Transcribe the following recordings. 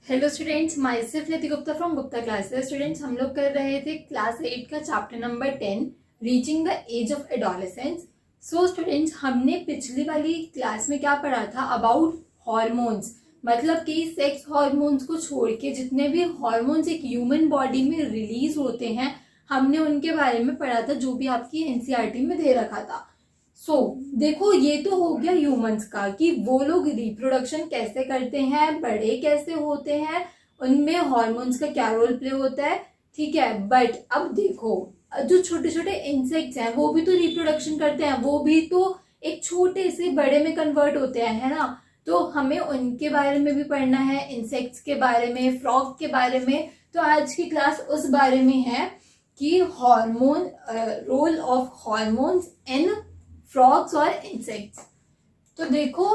Hello students, myself Nidhi Gupta from Gupta classes. Students, हम लोग कर रहे थे क्लास 8 का chapter number 10 reaching the age of adolescence. So students, हमने पिछली वाली क्लास में क्या पढ़ा था अबाउट हॉर्मोन्स, मतलब कि सेक्स हॉर्मोन्स को छोड़ के जितने भी हॉर्मोन्स एक ह्यूमन बॉडी में रिलीज होते हैं हमने उनके बारे में पढ़ा था, जो भी आपकी एनसीईआरटी में दे रखा था। देखो, ये तो हो गया ह्यूमंस का कि वो लोग रिप्रोडक्शन कैसे करते हैं, बड़े कैसे होते हैं, उनमें हॉर्मोन्स का क्या रोल प्ले होता है। ठीक है, बट अब देखो, जो छोटे छोटे इंसेक्ट्स हैं वो भी तो रिप्रोडक्शन करते हैं, वो भी तो एक छोटे से बड़े में कन्वर्ट होते हैं, है ना। तो हमें उनके बारे में भी पढ़ना है, इंसेक्ट्स के बारे में, फ्रॉग के बारे में। तो आज की क्लास उस बारे में है कि hormone, role of hormones in frogs और इंसेक्ट्स। तो देखो,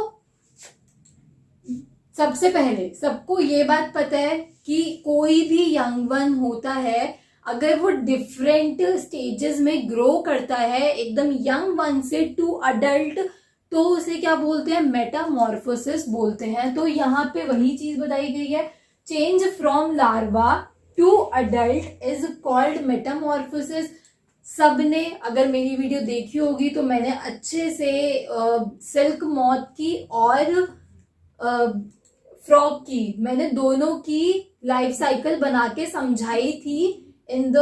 सबसे पहले सबको ये बात पता है कि कोई भी यंग वन होता है, अगर वो डिफरेंट स्टेजेस में ग्रो करता है एकदम यंग वन से टू अडल्ट, तो उसे क्या बोलते हैं, मेटामॉर्फोसिस बोलते हैं। तो यहाँ पे वही चीज बताई गई है, change from larva to adult is called metamorphosis. सबने अगर मेरी वीडियो देखी होगी तो मैंने अच्छे से सिल्क मॉथ की और फ्रॉग की, मैंने दोनों की लाइफ साइकिल बना के समझाई थी in the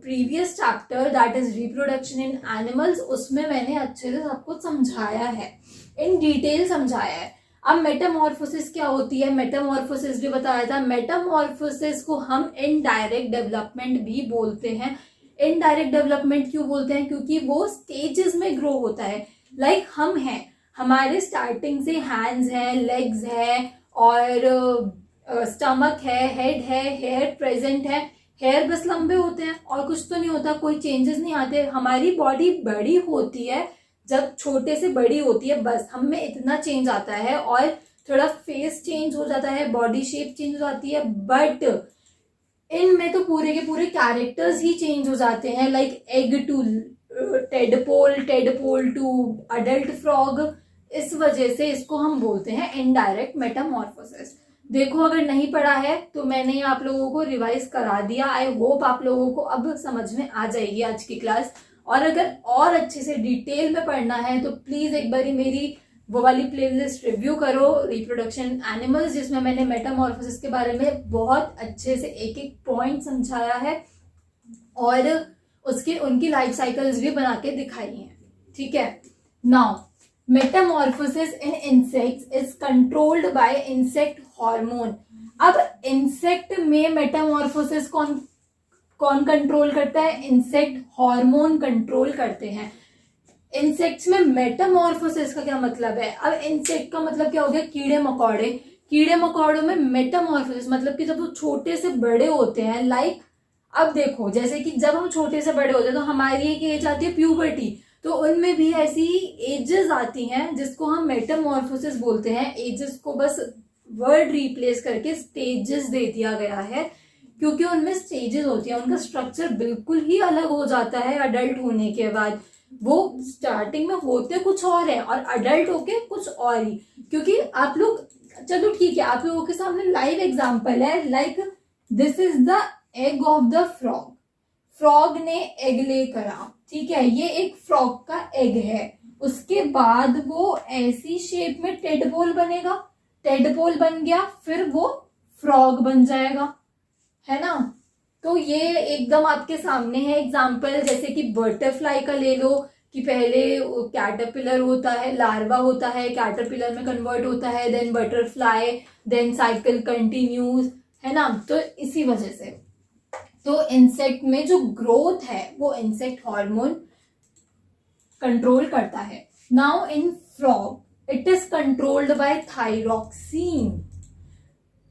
previous chapter, that is reproduction in animals. उसमें मैंने अच्छे से सब कुछ समझाया है, इन डिटेल समझाया है। अब मेटामॉर्फोसिस क्या होती है, मेटामॉर्फोसिस भी बताया था। मेटामॉर्फोसिस को हम इनडायरेक्ट डेवलपमेंट भी बोलते हैं। इनडायरेक्ट डेवलपमेंट क्यों बोलते हैं, क्योंकि वो स्टेजेस में ग्रो होता है। लाइक हम हैं, हमारे स्टार्टिंग से हैंड्स हैं, लेग्स हैं और स्टमक है, हेड है, हेयर प्रेजेंट है। हेयर बस लंबे होते हैं और कुछ तो नहीं होता, कोई चेंजेस नहीं आते। हमारी बॉडी बड़ी होती है, जब छोटे से बड़ी होती है, बस हम में इतना चेंज आता है और थोड़ा फेस चेंज हो जाता है, बॉडी शेप चेंज हो जाती है। बट इनमें तो पूरे के पूरे कैरेक्टर्स ही चेंज हो जाते हैं, like egg to tadpole, tadpole to adult frog. इस वजह से इसको हम बोलते हैं इनडायरेक्ट मेटामॉर्फोसिस। देखो, अगर नहीं पढ़ा है तो मैंने आप लोगों को रिवाइज करा दिया। आई होप आप लोगों को अब समझ में आ जाएगी आज की क्लास। और अगर और अच्छे से डिटेल में पढ़ना है तो प्लीज एक बारी मेरी वो वाली प्लेलिस्ट रिव्यू करो, रिप्रोडक्शन एनिमल्स, जिसमें मैंने मेटामॉर्फोसिस के बारे में बहुत अच्छे से एक एक पॉइंट समझाया है और उसके उनकी लाइफ साइकिल्स भी बना के दिखाई हैं। ठीक है, now Metamorphosis in insects is controlled bye insect hormone. अब इंसेक्ट में मेटामॉर्फोसिस कौन कौन कंट्रोल करता है, इंसेक्ट हार्मोन कंट्रोल करते हैं। इंसेक्ट्स में मेटामॉर्फोसिस का क्या मतलब है, अब इंसेक्ट का मतलब क्या हो गया, कीड़े मकोड़े। कीड़े मकोड़ों में मेटामॉर्फोसिस मतलब कि जब वो छोटे से बड़े होते हैं, लाइक अब देखो, जैसे कि जब हम छोटे से बड़े होते हैं तो हमारी एक एज आती है प्यूबर्टी, तो उनमें भी ऐसी एजेस आती हैं जिसको हम मेटामॉर्फोसिस बोलते हैं। एजेस को बस वर्ड रिप्लेस करके स्टेजेस दे दिया गया है, क्योंकि उनमें स्टेजेस होती है, उनका स्ट्रक्चर बिल्कुल ही अलग हो जाता है अडल्ट होने के बाद। वो स्टार्टिंग में होते कुछ और है और अडल्ट होके कुछ और ही। क्योंकि आप लोग, चलो ठीक है, आप लोगों के सामने लाइव एग्जांपल है, like this is the egg of the frog. Frog ने एग ले करा, ठीक है, ये एक फ्रॉग का एग है। उसके बाद वो ऐसी शेप में टेडपोल बनेगा, टेडपोल बन गया, फिर वो फ्रॉग बन जाएगा, है ना। तो ये एकदम आपके सामने है एग्जाम्पल। जैसे कि बटरफ्लाई का ले लो, कि पहले कैटरपिलर होता है, लार्वा होता है, कैटरपिलर में कन्वर्ट होता है, then butterfly, then cycle continues, है ना। तो इसी वजह से तो इंसेक्ट में जो ग्रोथ है वो इंसेक्ट हार्मोन कंट्रोल करता है। Now in frog it is controlled by thyroxine.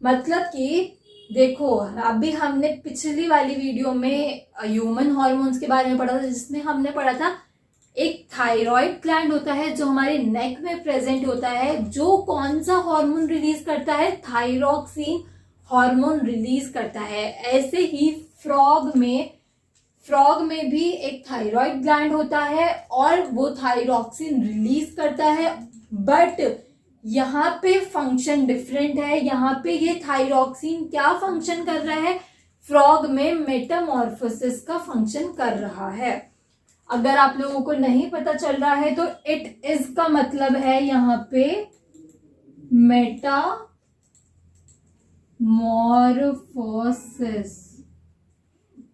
मतलब कि देखो, अभी हमने पिछली वाली वीडियो में ह्यूमन हार्मोन्स के बारे में पढ़ा था, जिसमें हमने पढ़ा था एक थायराइड ग्लैंड होता है जो हमारे नेक में प्रेजेंट होता है, जो कौन सा हार्मोन रिलीज करता है, थायरॉक्सिन हार्मोन रिलीज करता है। ऐसे ही फ्रॉग में भी एक थायराइड ग्लैंड होता है और वो थायरॉक्सिन रिलीज करता है। बट यहाँ पे फंक्शन डिफरेंट है। यहाँ पे ये थायरॉक्सिन क्या फंक्शन कर रहा है, फ्रॉग में मेटामॉर्फोसिस का फंक्शन कर रहा है। अगर आप लोगों को नहीं पता चल रहा है तो इट इज का मतलब है यहाँ पे मेटामॉर्फोसिस,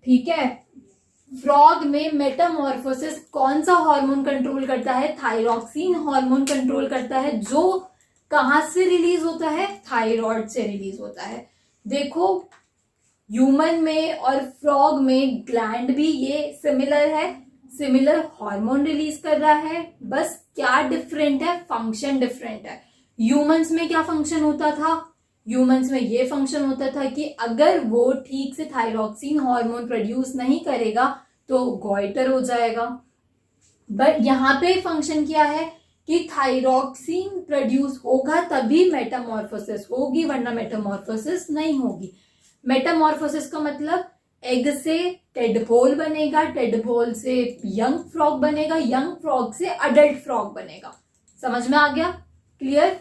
ठीक है। फ्रॉग में मेटामॉर्फोसिस कौन सा हार्मोन कंट्रोल करता है, थायरॉक्सिन हार्मोन कंट्रोल करता है, जो कहां से रिलीज होता है, थायराइड से रिलीज होता है। देखो ह्यूमन में और फ्रॉग में ग्लैंड भी ये सिमिलर है, सिमिलर हार्मोन रिलीज कर रहा है, बस क्या डिफरेंट है, फंक्शन डिफरेंट है। ह्यूमंस में क्या फंक्शन होता था, ह्यूमंस में ये फंक्शन होता था कि अगर वो ठीक से थायरॉक्सिन हार्मोन प्रोड्यूस नहीं करेगा तो गॉइटर हो जाएगा। बट यहाँ पे फंक्शन क्या है कि थायरॉक्सिन प्रोड्यूस होगा तभी मेटामॉर्फोसिस होगी, वरना मेटामॉर्फोसिस नहीं होगी। मेटामॉर्फोसिस का मतलब एग से टेडपोल बनेगा, टेडपोल से यंग फ्रॉग बनेगा, यंग फ्रॉग से अडल्ट फ्रॉग बनेगा। समझ में आ गया, clear.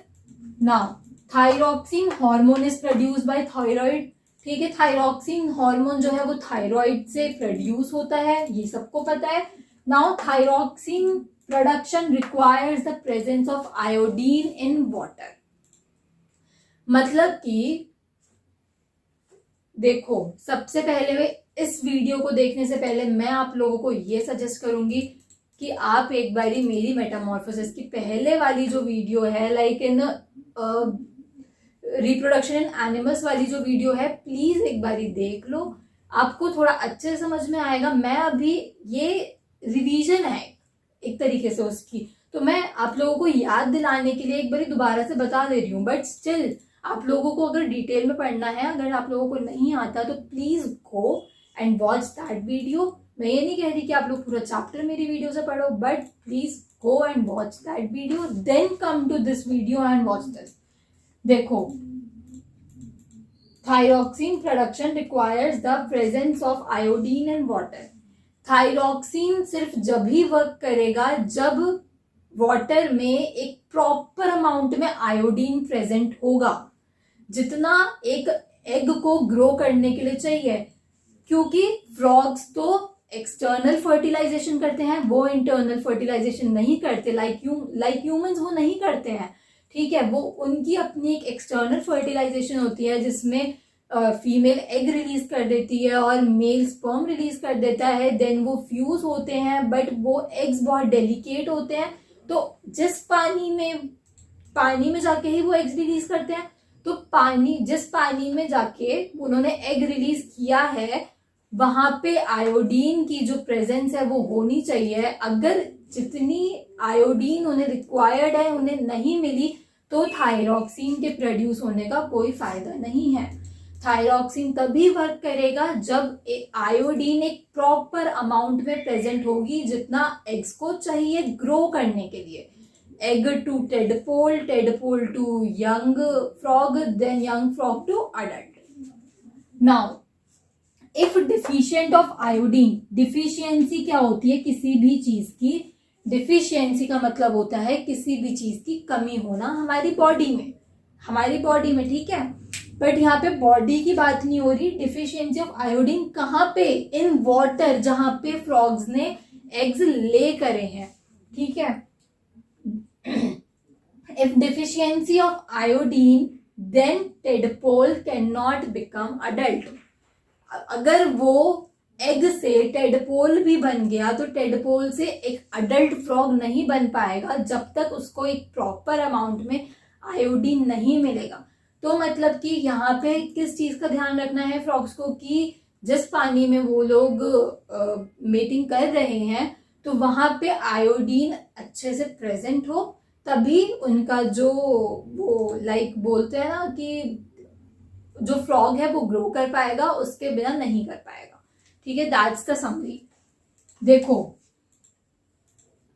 Now thyroxine hormone is produce by thyroid, ठीक है। थायरॉक्सिन हार्मोन जो है वो थायराइड से प्रोड्यूस होता है, ये सबको पता है। Now thyroxine production requires the presence of iodine in water. मतलब कि देखो, सबसे पहले इस वीडियो को देखने से पहले मैं आप लोगों को ये सजेस्ट करूंगी कि आप एक बारी मेरी मेटामॉर्फोसिस की पहले वाली जो वीडियो है, like in reproduction in animals वाली जो वीडियो है, प्लीज एक बारी देख लो, आपको थोड़ा अच्छे से समझ में आएगा। मैं अभी ये रिवीजन है एक तरीके से उसकी, तो मैं आप लोगों को याद दिलाने के लिए एक बारी दोबारा से बता दे रही हूँ। बट स्टिल आप लोगों को अगर डिटेल में पढ़ना है, अगर आप लोगों को नहीं आता तो please go and watch that video. मैं ये नहीं कह रही कि आप लोग पूरा चैप्टर मेरी वीडियो से पढ़ो, but please go and watch that video, then come to this video and watch this. देखो, thyroxine production requires the presence of iodine in water. Thyroxine सिर्फ जब ही वर्क करेगा जब वाटर में एक प्रॉपर अमाउंट में आयोडीन प्रेजेंट होगा, जितना एक एग को ग्रो करने के लिए चाहिए। क्योंकि फ्रॉग्स तो एक्सटर्नल फर्टिलाइजेशन करते हैं, वो इंटरनल फर्टिलाइजेशन नहीं करते, लाइक ह्यूमंस वो नहीं करते हैं, ठीक है। वो उनकी अपनी एक एक्सटर्नल फर्टिलाइजेशन होती है जिसमें फीमेल एग रिलीज कर देती है और मेल स्पर्म रिलीज कर देता है, देन वो फ्यूज होते हैं। बट वो एग्स बहुत डेलिकेट होते हैं, तो जिस पानी में जाके ही वो एग्स रिलीज करते हैं, तो जिस पानी में जाके उन्होंने एग रिलीज किया है वहां पे आयोडीन की जो प्रेजेंस है वो होनी चाहिए। अगर जितनी आयोडीन उन्हें रिक्वायर्ड है उन्हें नहीं मिली तो थायरॉक्सिन के प्रोड्यूस होने का कोई फायदा नहीं है। थायरॉक्सिन तभी वर्क करेगा जब आयोडीन एक प्रॉपर अमाउंट में प्रेजेंट होगी, जितना एग्स को चाहिए ग्रो करने के लिए। Egg to tadpole, tadpole to young frog, then young frog to adult. Now if deficient of iodine, deficiency क्या होती है किसी भी चीज की, डिफिशियंसी का मतलब होता है किसी भी चीज की कमी होना हमारी बॉडी में, ठीक है। बट यहाँ पे बॉडी की बात नहीं हो रही, डिफिशियंसी ऑफ आयोडीन कहाँ पे, इन वाटर, जहां पे फ्रॉग्स ने एग्स ले करे हैं, ठीक है। If deficiency of iodine then tadpole can not become adult. अगर वो एग से टेडपोल भी बन गया तो टेडपोल से एक अडल्ट फ्रॉग नहीं बन पाएगा जब तक उसको एक प्रॉपर अमाउंट में आयोडीन नहीं मिलेगा। तो मतलब कि यहाँ पे किस चीज का ध्यान रखना है फ्रॉग्स को, कि जिस पानी में वो लोग मेटिंग कर रहे हैं तो वहां पे आयोडीन अच्छे से प्रेजेंट हो, तभी उनका जो वो लाइक बोलते हैं ना कि जो फ्रॉग है वो ग्रो कर पाएगा, उसके बिना नहीं कर पाएगा, ठीक है। That's the summary. देखो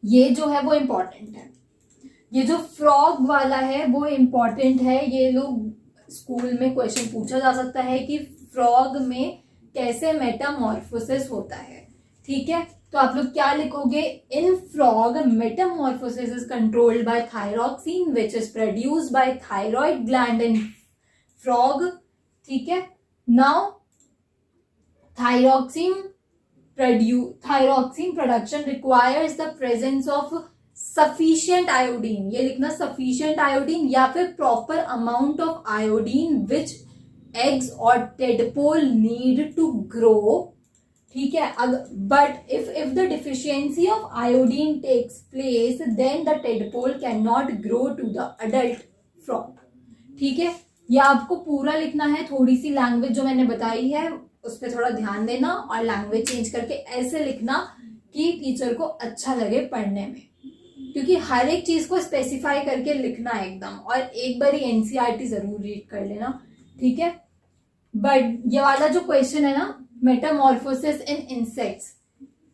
ये जो है वो इंपॉर्टेंट है, ये जो फ्रॉग वाला है वो इंपॉर्टेंट है। ये लोग स्कूल में क्वेश्चन पूछा जा सकता है कि फ्रॉग में कैसे मेटामॉर्फोसिस होता है, ठीक है, तो आप लोग क्या लिखोगे, in frog metamorphosis is controlled by thyroxine which is produced by thyroid gland in frog. ठीक है, now thyroxine production requires the presence of sufficient iodine, ये लिखना सफिशिएंट आयोडीन या फिर proper amount of iodine which eggs और tadpole need to grow. ठीक है, but if the deficiency of iodine takes place then the tadpole can not grow to the adult frog. ठीक है, या आपको पूरा लिखना है, थोड़ी सी लैंग्वेज जो मैंने बताई है उस पर थोड़ा ध्यान देना और लैंग्वेज चेंज करके ऐसे लिखना कि टीचर को अच्छा लगे पढ़ने में, क्योंकि हर एक चीज को स्पेसिफाई करके लिखना है एकदम। और एक बार ही एनसीईआरटी जरूर रीड कर लेना। ठीक है, बट ये वाला जो क्वेश्चन है ना, मेटामॉर्फोसिस इन इंसेक्ट्स,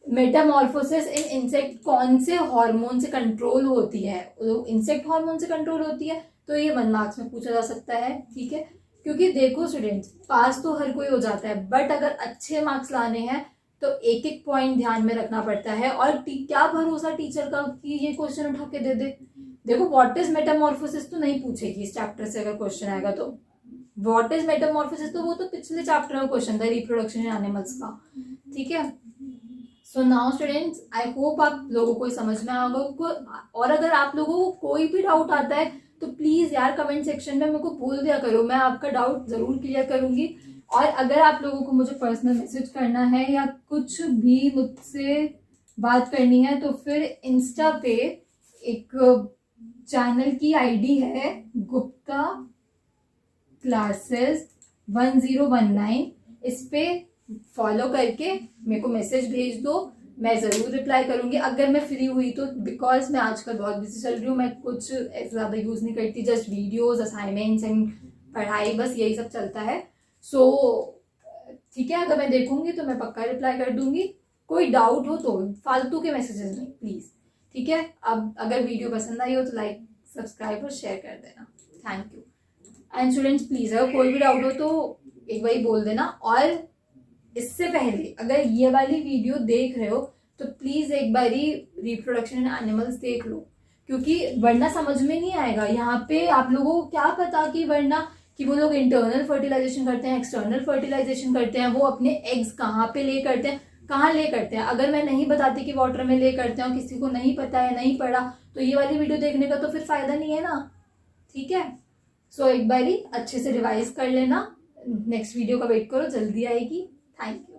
मेटामॉर्फोसिस इन इंसेक्ट कौन से हार्मोन से कंट्रोल होती है, इंसेक्ट हार्मोन से कंट्रोल होती है, तो ये 1 मार्क्स में पूछा जा सकता है। ठीक है, क्योंकि देखो स्टूडेंट्स, पास तो हर कोई हो जाता है, बट अगर अच्छे मार्क्स लाने हैं तो एक एक पॉइंट ध्यान में रखना पड़ता है। और क्या भरोसा टीचर का कि ये क्वेश्चन उठा के दे दे। देखो व्हाट इज मेटामॉर्फोसिस तो नहीं पूछेगी इस चैप्टर से, अगर क्वेश्चन आएगा तो व्हाट इज मेटामॉर्फोसिस तो वो तो पिछले चैप्टर का क्वेश्चन था, रिप्रोडक्शन इन एनिमल्स का। ठीक है, so now students I hope आप लोगों को समझ में आ गया। और अगर आप लोगों को कोई भी डाउट आता है तो प्लीज यार कमेंट सेक्शन में मेरे को बोल दिया करो, मैं आपका डाउट जरूर क्लियर करूंगी। और अगर आप लोगों को मुझे पर्सनल मैसेज करना है या कुछ भी मुझसे बात करनी है तो फिर इंस्टा पे एक चैनल की आईडी है गुप्ता क्लासेस 1019, इस पे फॉलो करके मेरे को मैसेज भेज दो, मैं जरूर रिप्लाई करूंगी अगर मैं फ्री हुई तो। बिकॉज मैं आजकल बहुत बिजी चल रही हूँ, मैं कुछ ज्यादा यूज नहीं करती, जस्ट वीडियोस, असाइनमेंट्स एंड पढ़ाई, बस यही सब चलता है। सो ठीक है, अगर मैं देखूंगी तो मैं पक्का रिप्लाई कर दूंगी। कोई डाउट हो तो फालतू के मैसेजेस नहीं प्लीज। ठीक है, अब अगर वीडियो पसंद आई हो तो लाइक, सब्सक्राइब और शेयर कर देना। Thank you. And students please अगर कोई भी डाउट हो तो एक बार बोल देना। और इससे पहले अगर ये वाली वीडियो देख रहे हो तो प्लीज एक बारी रिप्रोडक्शन इन एनिमल्स देख लो, क्योंकि वरना समझ में नहीं आएगा। यहाँ पे आप लोगों को क्या पता कि वरना कि वो लोग इंटरनल फर्टिलाइजेशन करते हैं, एक्सटर्नल फर्टिलाइजेशन करते हैं, वो अपने एग्स कहाँ पे ले करते हैं, कहाँ ले करते हैं। अगर मैं नहीं बताती कि वाटर में ले करते हैं और किसी को नहीं पता है, नहीं पढ़ा, तो ये वाली वीडियो देखने का तो फिर फायदा नहीं है ना। ठीक है, सो एक बारी अच्छे से रिवाइज कर लेना, नेक्स्ट वीडियो का वेट करो, जल्दी आएगी। Thank you.